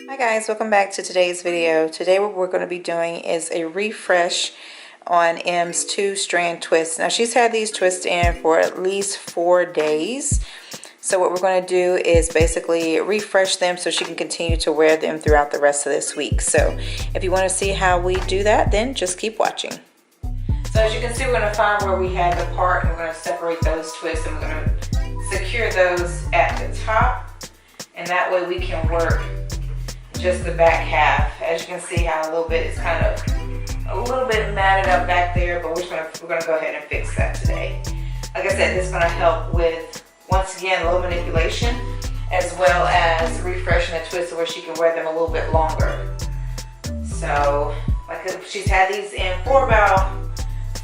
Hi guys, welcome back to today's video. Today what we're going to be doing is a refresh on M's two-strand twists. Now she's had these twists in for at least 4 days. So what we're going to do is basically refresh them so she can continue to wear them throughout the rest of this week. So if you want to see how we do that, then just keep watching. So as you can see, we're going to find where we had the part and we're going to separate those twists and we're going to secure those at the top. And that way we can work just the back half. As you can see how a little bit is kind of a little bit matted up back there, but we're gonna go ahead and fix that today. Like I said, this is gonna help with, once again, low manipulation, as well as refreshing the twist where she can wear them a little bit longer. So, like she's had these in for about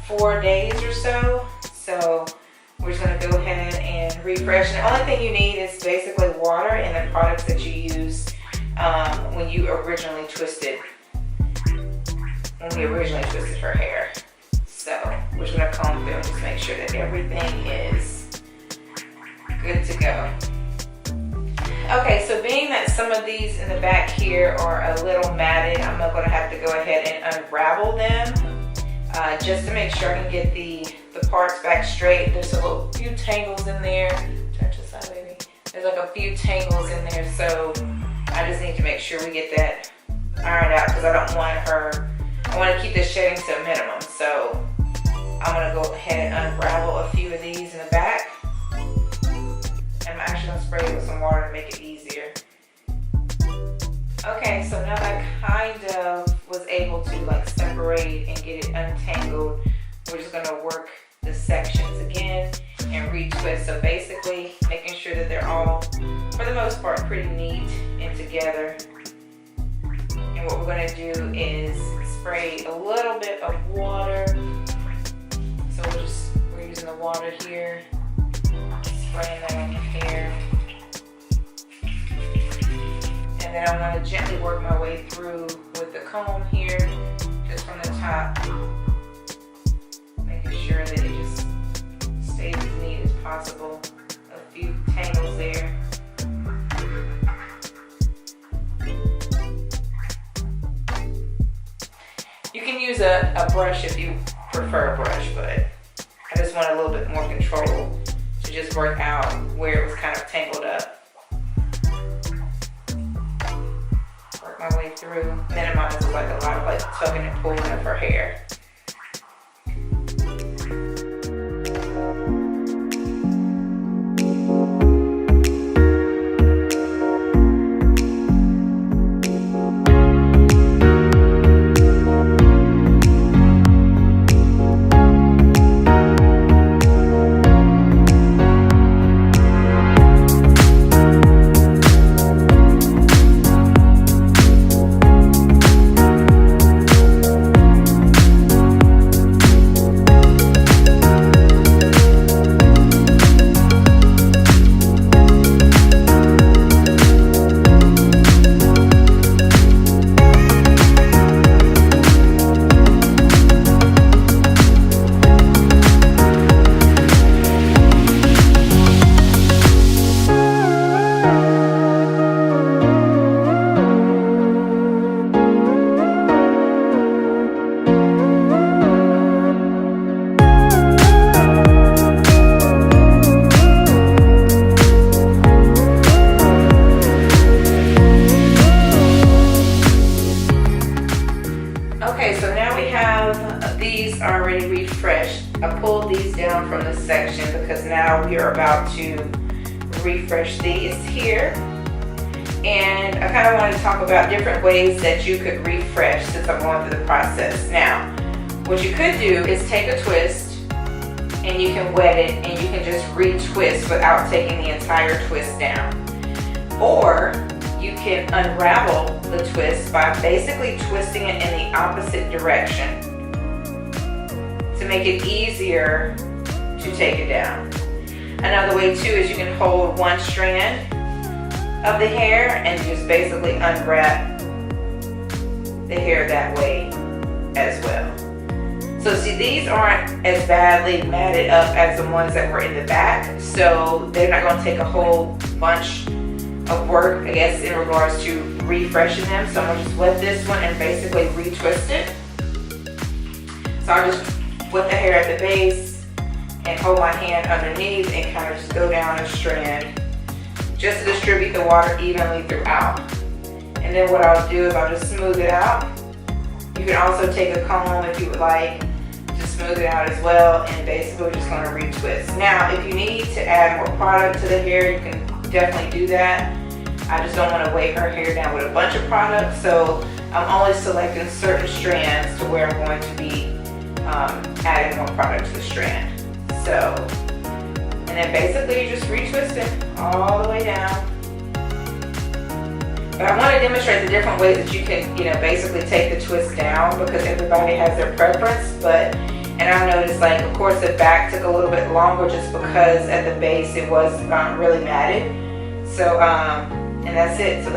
4 days or so. So we're just gonna go ahead and refresh. And the only thing you need is basically water and the products that you use when you originally twisted her hair. So we're just gonna comb through and just make sure that everything is good to go. Okay, so being that some of these in the back here are a little matted, I'm gonna have to go ahead and unravel them just to make sure I can get the parts back straight. There's a few tangles in there. Turn to the side, baby. There's like a few tangles in there, so I just need to make sure we get that ironed out because I don't want I want to keep the shedding to a minimum. So I'm going to go ahead and unravel a few of these in the back. I'm actually going to spray it with some water to make it easier. Okay, so now that I kind of was able to like separate and get it untangled, we're just going to work the sections again and retwist. So basically making sure that they're all, for the most part, pretty neat and together. And what we're going to do is spray a little bit of water. So we're using the water here, spraying that on the hair. And then I'm going to gently work my way through with the comb here, just from the top, making sure that it just stays as neat as possible. A few tangles there. You can use a brush if you prefer a brush, but I just want a little bit more control to just work out where it was kind of tangled up. Work my way through, minimize like a lot of like tugging and pulling of her hair. Okay, so now we have these already refreshed. I pulled these down from the section because now we are about to refresh these here. And I kind of want to talk about different ways that you could refresh since I'm going through the process. Now, what you could do is take a twist and you can wet it and you can just retwist without taking the entire twist down. Or you can unravel the twist by basically twisting it in the opposite direction to make it easier to take it down. Another way too is you can hold one strand of the hair and just basically unwrap the hair that way as well. So see, these aren't as badly matted up as the ones that were in the back, so they're not going to take a whole bunch of work, I guess, in regards to refreshing them. So I'm gonna just wet this one and basically retwist it. So I'll just wet the hair at the base and hold my hand underneath and kind of just go down a strand just to distribute the water evenly throughout. And then what I'll do is I'll just smooth it out. You can also take a comb if you would like to smooth it out as well, and basically we're just going to retwist. Now if you need to add more product to the hair, you can definitely do that. I just don't want to weigh her hair down with a bunch of product, so I'm only selecting certain strands to where I'm going to be adding more product to the strand. So, and then basically you just retwist it all the way down. But I want to demonstrate the different ways that you can, basically take the twist down, because everybody has their preference. But, and I noticed, like, of course the back took a little bit longer just because at the base it was really matted. So, and that's it. So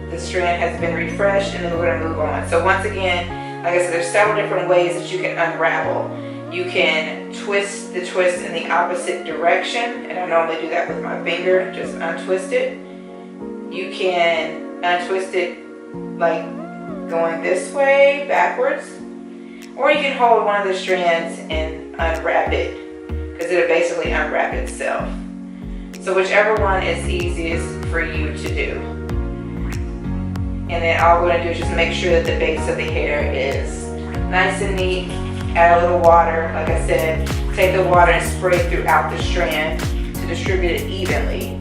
the strand has been refreshed, and then we're going to move on. So once again, like I said, there's several different ways that you can unravel. You can twist the twist in the opposite direction, and I normally do that with my finger, just untwist it. You can untwist it like going this way, backwards, or you can hold one of the strands and unwrap it, because it'll basically unwrap itself. So whichever one is easiest for you to do. And then all we're going to do is just make sure that the base of the hair is nice and neat. Add a little water, like I said, take the water and spray it throughout the strand to distribute it evenly.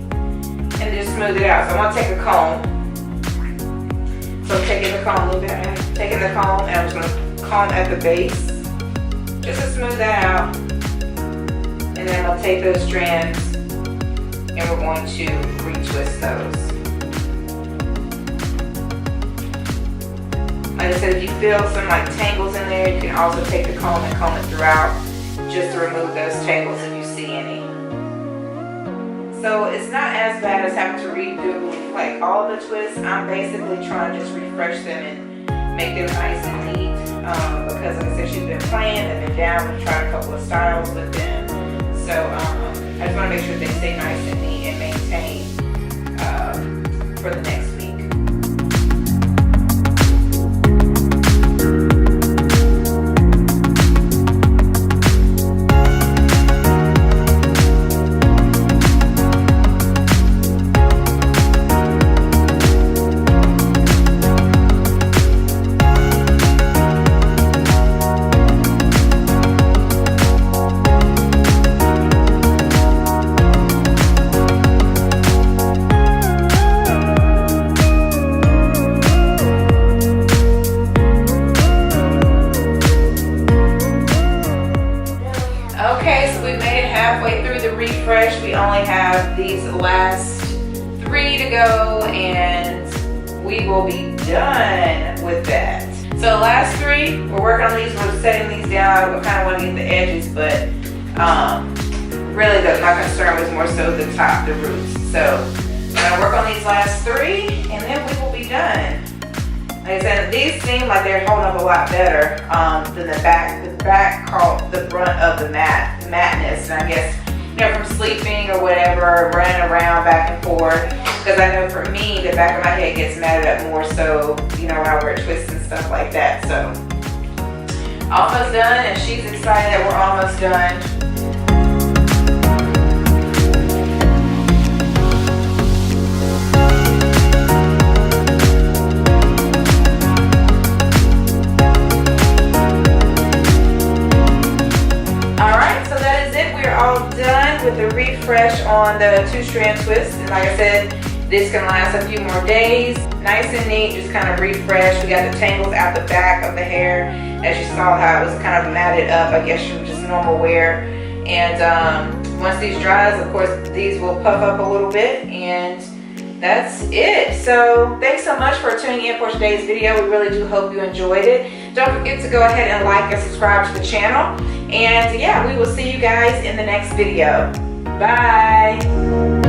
And just smooth it out. So I'm going to take a comb. So I'm taking the comb, taking the comb, and I'm just going to comb at the base just to smooth that out. And then I'm going to take those strands and we're going to retwist those. Like I said, if you feel some like tangles in there, you can also take the comb and comb it throughout just to remove those tangles if you see any. So it's not as bad as having to redo like all the twists. I'm basically trying to just refresh them and make them nice and neat, because like I said, she's been playing, they've been down, we've tried a couple of styles with them. So I just want to make sure they stay nice and neat and maintained for the next week. Refresh. We only have these last 3 to go, and we will be done with that. So the last 3, we're working on these. We're setting these down. We kind of want to get the edges, but really my concern was more so the top, the roots. So we're going to work on these last 3, and then we will be done. Like I said, these seem like they're holding up a lot better than the back. The back caught the brunt of the matness, and I guess from sleeping or whatever, running around back and forth. Because I know for me, the back of my head gets matted up more so, when I wear twists and stuff like that. So, almost done, and she's excited that we're almost done. With the refresh on the 2-strand twist, and like I said, this can last a few more days. Nice and neat, just kind of refresh. We got the tangles out the back of the hair, as you saw how it was kind of matted up, I guess from just normal wear. And once these dries, of course, these will puff up a little bit, and that's it. So thanks so much for tuning in for today's video. We really do hope you enjoyed it. Don't forget to go ahead and like and subscribe to the channel. And yeah, we will see you guys in the next video. Bye.